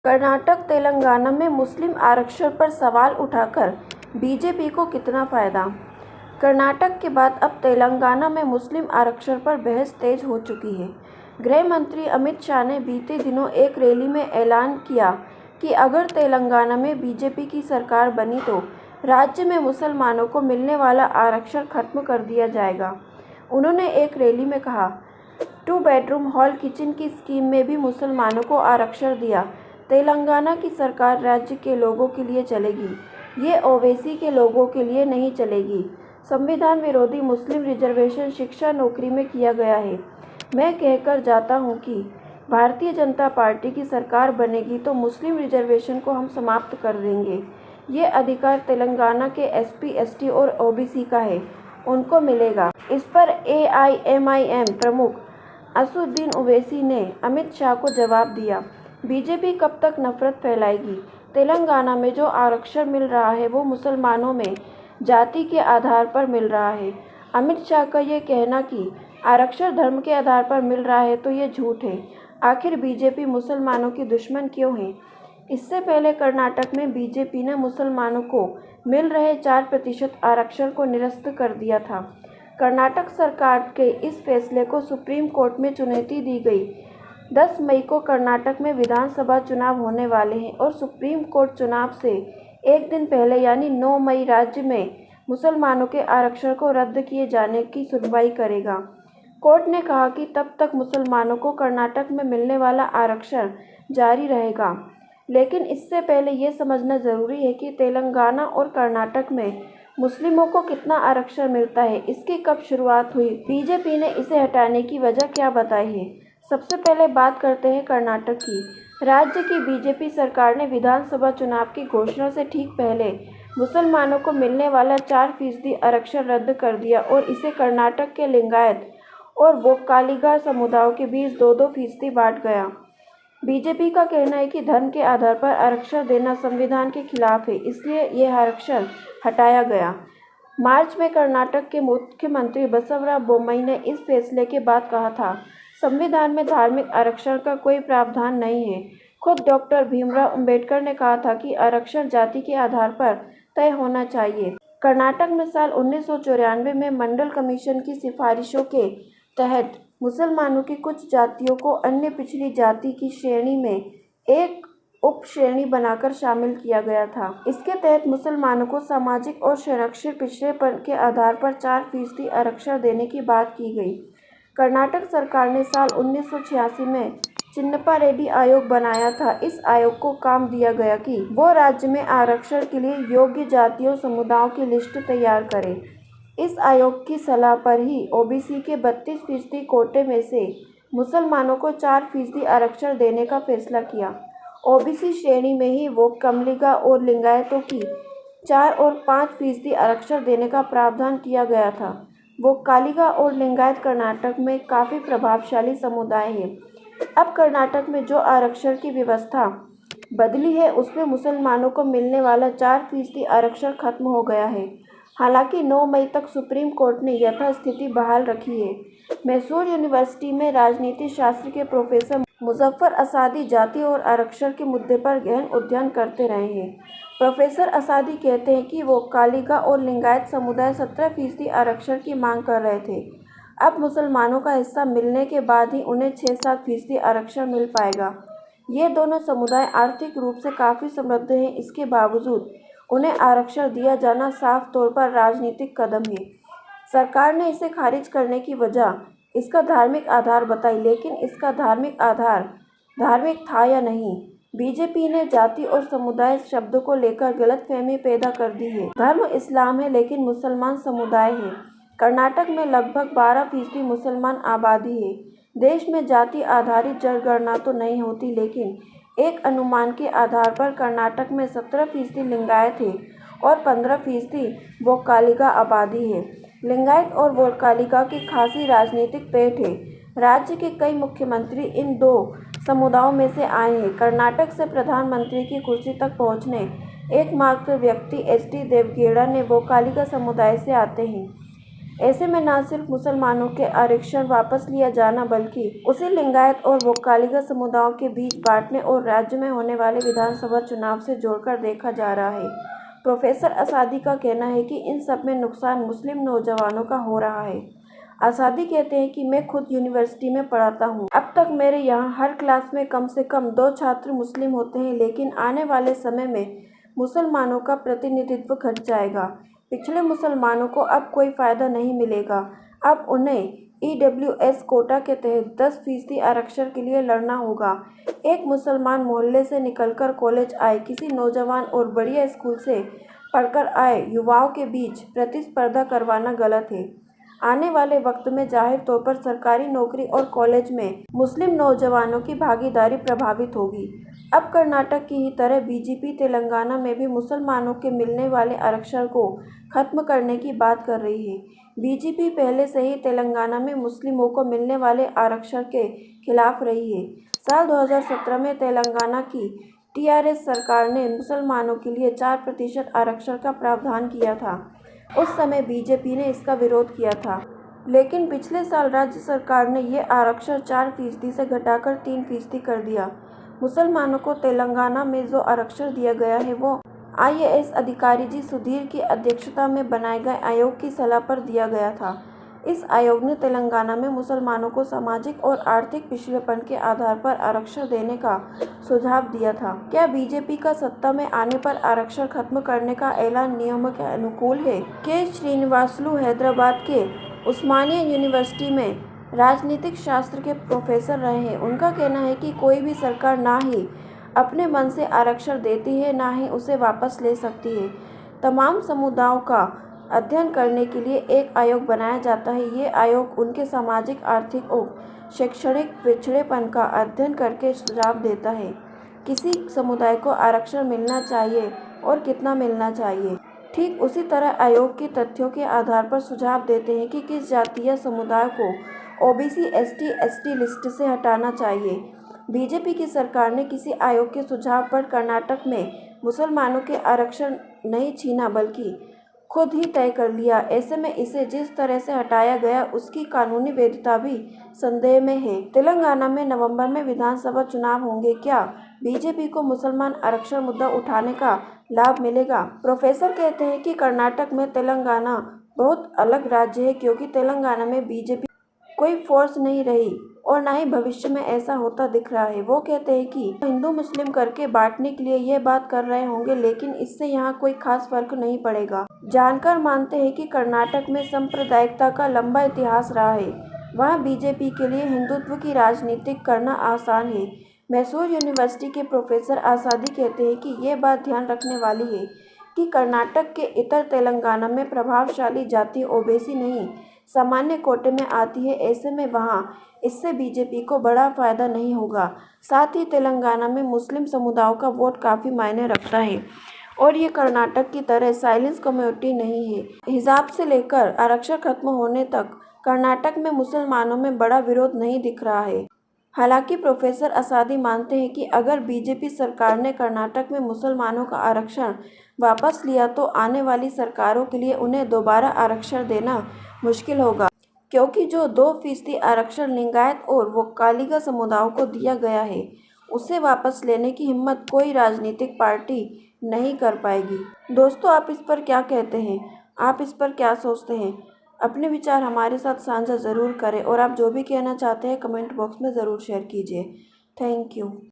कर्नाटक तेलंगाना में मुस्लिम आरक्षण पर सवाल उठाकर बीजेपी को कितना फायदा। कर्नाटक के बाद अब तेलंगाना में मुस्लिम आरक्षण पर बहस तेज हो चुकी है। गृह मंत्री अमित शाह ने बीते दिनों एक रैली में ऐलान किया कि अगर तेलंगाना में बीजेपी की सरकार बनी तो राज्य में मुसलमानों को मिलने वाला आरक्षण खत्म कर दिया जाएगा। उन्होंने एक रैली में कहा, 2 बेडरूम हॉल किचन की स्कीम में भी मुसलमानों को आरक्षण दिया। तेलंगाना की सरकार राज्य के लोगों के लिए चलेगी, ये ओवैसी के लोगों के लिए नहीं चलेगी। संविधान विरोधी मुस्लिम रिजर्वेशन शिक्षा नौकरी में किया गया है। मैं कहकर जाता हूँ कि भारतीय जनता पार्टी की सरकार बनेगी तो मुस्लिम रिजर्वेशन को हम समाप्त कर देंगे। ये अधिकार तेलंगाना के एसपी, एसटी और ओबीसी का है, उनको मिलेगा। इस पर एआईएमआईएम प्रमुख असदुद्दीन ओवैसी ने अमित शाह को जवाब दिया, बीजेपी कब तक नफरत फैलाएगी। तेलंगाना में जो आरक्षण मिल रहा है वो मुसलमानों में जाति के आधार पर मिल रहा है। अमित शाह का ये कहना कि आरक्षण धर्म के आधार पर मिल रहा है तो ये झूठ है। आखिर बीजेपी मुसलमानों की दुश्मन क्यों है। इससे पहले कर्नाटक में बीजेपी ने मुसलमानों को मिल रहे 4% आरक्षण को निरस्त कर दिया था। कर्नाटक सरकार के इस फैसले को सुप्रीम कोर्ट में चुनौती दी गई। 10 मई को कर्नाटक में विधानसभा चुनाव होने वाले हैं और सुप्रीम कोर्ट चुनाव से एक दिन पहले यानी 9 मई राज्य में मुसलमानों के आरक्षण को रद्द किए जाने की सुनवाई करेगा। कोर्ट ने कहा कि तब तक मुसलमानों को कर्नाटक में मिलने वाला आरक्षण जारी रहेगा, लेकिन इससे पहले ये समझना जरूरी है कि तेलंगाना और कर्नाटक में मुस्लिमों को कितना आरक्षण मिलता है, इसकी कब शुरुआत हुई, बीजेपी ने इसे हटाने की वजह क्या बताई है। सबसे पहले बात करते हैं कर्नाटक की। राज्य की बीजेपी सरकार ने विधानसभा चुनाव की घोषणा से ठीक पहले मुसलमानों को मिलने वाला 4% आरक्षण रद्द कर दिया और इसे कर्नाटक के लिंगायत और वोक्कालिगा समुदायों के बीच 2-2% बांट गया। बीजेपी का कहना है कि धर्म के आधार पर आरक्षण देना संविधान के खिलाफ है, इसलिए यह आरक्षण हटाया गया। मार्च में कर्नाटक के मुख्यमंत्री बसवराज बोम्मई ने इस फैसले के बाद कहा था, संविधान में धार्मिक आरक्षण का कोई प्रावधान नहीं है। खुद डॉक्टर भीमराव अंबेडकर ने कहा था कि आरक्षण जाति के आधार पर तय होना चाहिए। कर्नाटक में साल 1994 में मंडल कमीशन की सिफारिशों के तहत मुसलमानों की कुछ जातियों को अन्य पिछड़ी जाति की श्रेणी में एक उप श्रेणी बनाकर शामिल किया गया था। इसके तहत मुसलमानों को सामाजिक और शैक्षणिक पिछड़ेपन के आधार पर 4% आरक्षण देने की बात की गई। कर्नाटक सरकार ने साल 1986 में चिन्नप्पा रेड्डी आयोग बनाया था। इस आयोग को काम दिया गया कि वो राज्य में आरक्षण के लिए योग्य जातियों समुदायों की लिस्ट तैयार करे। इस आयोग की सलाह पर ही ओबीसी के 32% कोटे में से मुसलमानों को 4% आरक्षण देने का फैसला किया। ओबीसी श्रेणी में ही वोक्कालिगा और लिंगायतों की 4 और 5% आरक्षण देने का प्रावधान किया गया था। वोक्कालिगा और लिंगायत कर्नाटक में काफ़ी प्रभावशाली समुदाय है। अब कर्नाटक में जो आरक्षण की व्यवस्था बदली है उसमें मुसलमानों को मिलने वाला 4% आरक्षण खत्म हो गया है। हालांकि 9 मई तक सुप्रीम कोर्ट ने यथास्थिति बहाल रखी है। मैसूर यूनिवर्सिटी में राजनीति शास्त्र के प्रोफेसर मुजफ्फर असादी जाति और आरक्षण के मुद्दे पर गहन अध्ययन करते रहे हैं। प्रोफेसर असादी कहते हैं कि वोक्कालिगा और लिंगायत समुदाय 17% आरक्षण की मांग कर रहे थे। अब मुसलमानों का हिस्सा मिलने के बाद ही उन्हें 6-7% आरक्षण मिल पाएगा। ये दोनों समुदाय आर्थिक रूप से काफ़ी समृद्ध हैं, इसके बावजूद उन्हें आरक्षण दिया जाना साफ तौर पर राजनीतिक कदम है। सरकार ने इसे खारिज करने की वजह इसका धार्मिक आधार बताई, लेकिन इसका धार्मिक आधार धार्मिक था या नहीं। बीजेपी ने जाति और समुदाय शब्द को लेकर गलतफहमी पैदा कर दी है। धर्म इस्लाम है लेकिन मुसलमान समुदाय है। कर्नाटक में लगभग 12% मुसलमान आबादी है। देश में जाति आधारित जनगणना तो नहीं होती, लेकिन एक अनुमान के आधार पर कर्नाटक में 17% लिंगायत है और 15% वोक्कालिगा आबादी है। लिंगायत और वोक्कालिगा की खासी राजनीतिक पैठ है। राज्य के कई मुख्यमंत्री इन दो समुदायों में से आए हैं। कर्नाटक से प्रधानमंत्री की कुर्सी तक पहुंचने एकमात्र व्यक्ति एच डी देवेगौड़ा ने वोक्कालिगा समुदाय से आते हैं। ऐसे में न सिर्फ मुसलमानों के आरक्षण वापस लिया जाना बल्कि उसे लिंगायत और वोक्कालिगा समुदायों के बीच बांटने और राज्य में होने वाले विधानसभा चुनाव से जोड़कर देखा जा रहा है। प्रोफेसर असादी का कहना है कि इन सब में नुकसान मुस्लिम नौजवानों का हो रहा है। असादी कहते हैं कि मैं खुद यूनिवर्सिटी में पढ़ाता हूँ। अब तक मेरे यहाँ हर क्लास में कम से कम 2 छात्र मुस्लिम होते हैं, लेकिन आने वाले समय में मुसलमानों का प्रतिनिधित्व घट जाएगा। पिछड़े मुसलमानों को अब कोई फायदा नहीं मिलेगा। अब उन्हें EWS कोटा के तहत 10% आरक्षण के लिए लड़ना होगा। एक मुसलमान मोहल्ले से निकलकर कॉलेज आए किसी नौजवान और बढ़िया स्कूल से पढ़कर आए युवाओं के बीच प्रतिस्पर्धा करवाना गलत है। आने वाले वक्त में जाहिर तौर पर सरकारी नौकरी और कॉलेज में मुस्लिम नौजवानों की भागीदारी प्रभावित होगी। अब कर्नाटक की ही तरह बीजेपी तेलंगाना में भी मुसलमानों के मिलने वाले आरक्षण को खत्म करने की बात कर रही है। बीजेपी पहले से ही तेलंगाना में मुस्लिमों को मिलने वाले आरक्षण के खिलाफ रही है। साल 2017 में तेलंगाना की TRS सरकार ने मुसलमानों के लिए 4% आरक्षण का प्रावधान किया था। उस समय बीजेपी ने इसका विरोध किया था, लेकिन पिछले साल राज्य सरकार ने ये आरक्षण 4% से घटाकर 3% कर दिया। मुसलमानों को तेलंगाना में जो आरक्षण दिया गया है वो IAS अधिकारी जी सुधीर की अध्यक्षता में बनाए गए आयोग की सलाह पर दिया गया था। इस आयोग ने तेलंगाना में मुसलमानों को सामाजिक और आर्थिक पिछड़ेपन के आधार पर आरक्षण देने का सुझाव दिया था। क्या बीजेपी का सत्ता में आने पर आरक्षण खत्म करने का ऐलान नियमों के अनुकूल है? के श्रीनिवासलू हैदराबाद के उस्मानिया यूनिवर्सिटी में राजनीतिक शास्त्र के प्रोफेसर रहे हैं। उनका कहना है कि कोई भी सरकार ना ही अपने मन से आरक्षण देती है, ना ही उसे वापस ले सकती है। तमाम समुदायों का अध्ययन करने के लिए एक आयोग बनाया जाता है। ये आयोग उनके सामाजिक, आर्थिक और शैक्षणिक पिछड़ेपन का अध्ययन करके सुझाव देता है किसी समुदाय को आरक्षण मिलना चाहिए और कितना मिलना चाहिए। ठीक उसी तरह आयोग के तथ्यों के आधार पर सुझाव देते हैं कि किस जाति या समुदाय को OBC ST ST लिस्ट से हटाना चाहिए। बीजेपी की सरकार ने किसी आयोग के सुझाव पर कर्नाटक में मुसलमानों के आरक्षण नहीं छीना बल्कि खुद ही तय कर लिया। ऐसे में इसे जिस तरह से हटाया गया उसकी कानूनी वैधता भी संदेह में है। तेलंगाना में नवंबर में विधानसभा चुनाव होंगे। क्या बीजेपी को मुसलमान आरक्षण मुद्दा उठाने का लाभ मिलेगा? प्रोफेसर कहते हैं कि कर्नाटक में तेलंगाना बहुत अलग राज्य है, क्योंकि तेलंगाना में बीजेपी कोई फोर्स नहीं रही और ना ही भविष्य में ऐसा होता दिख रहा है। वो कहते हैं कि हिंदू मुस्लिम करके बांटने के लिए ये बात कर रहे होंगे, लेकिन इससे यहाँ कोई खास फर्क नहीं पड़ेगा। जानकार मानते हैं कि कर्नाटक में सांप्रदायिकता का लंबा इतिहास रहा है। वहाँ बीजेपी के लिए हिंदुत्व की राजनीति करना आसान है। मैसूर यूनिवर्सिटी के प्रोफेसर आसादी कहते हैं कि ये बात ध्यान रखने वाली है कि कर्नाटक के इतर तेलंगाना में प्रभावशाली जाति OBC नहीं सामान्य कोटे में आती है। ऐसे में वहाँ इससे बीजेपी को बड़ा फायदा नहीं होगा। साथ ही तेलंगाना में मुस्लिम समुदायों का वोट काफ़ी मायने रखता है और ये कर्नाटक की तरह साइलेंस कम्युनिटी नहीं है। हिजाब से लेकर आरक्षण खत्म होने तक कर्नाटक में मुसलमानों में बड़ा विरोध नहीं दिख रहा है। हालांकि प्रोफेसर असादी मानते हैं कि अगर बीजेपी सरकार ने कर्नाटक में मुसलमानों का आरक्षण वापस लिया तो आने वाली सरकारों के लिए उन्हें दोबारा आरक्षण देना मुश्किल होगा, क्योंकि जो 2% आरक्षण लिंगायत और वोक्कालिगा समुदायों को दिया गया है उसे वापस लेने की हिम्मत कोई राजनीतिक पार्टी नहीं कर पाएगी। दोस्तों, आप इस पर क्या कहते हैं? आप इस पर क्या सोचते हैं? अपने विचार हमारे साथ साझा ज़रूर करें और आप जो भी कहना चाहते हैं कमेंट बॉक्स में ज़रूर शेयर कीजिए। Thank you.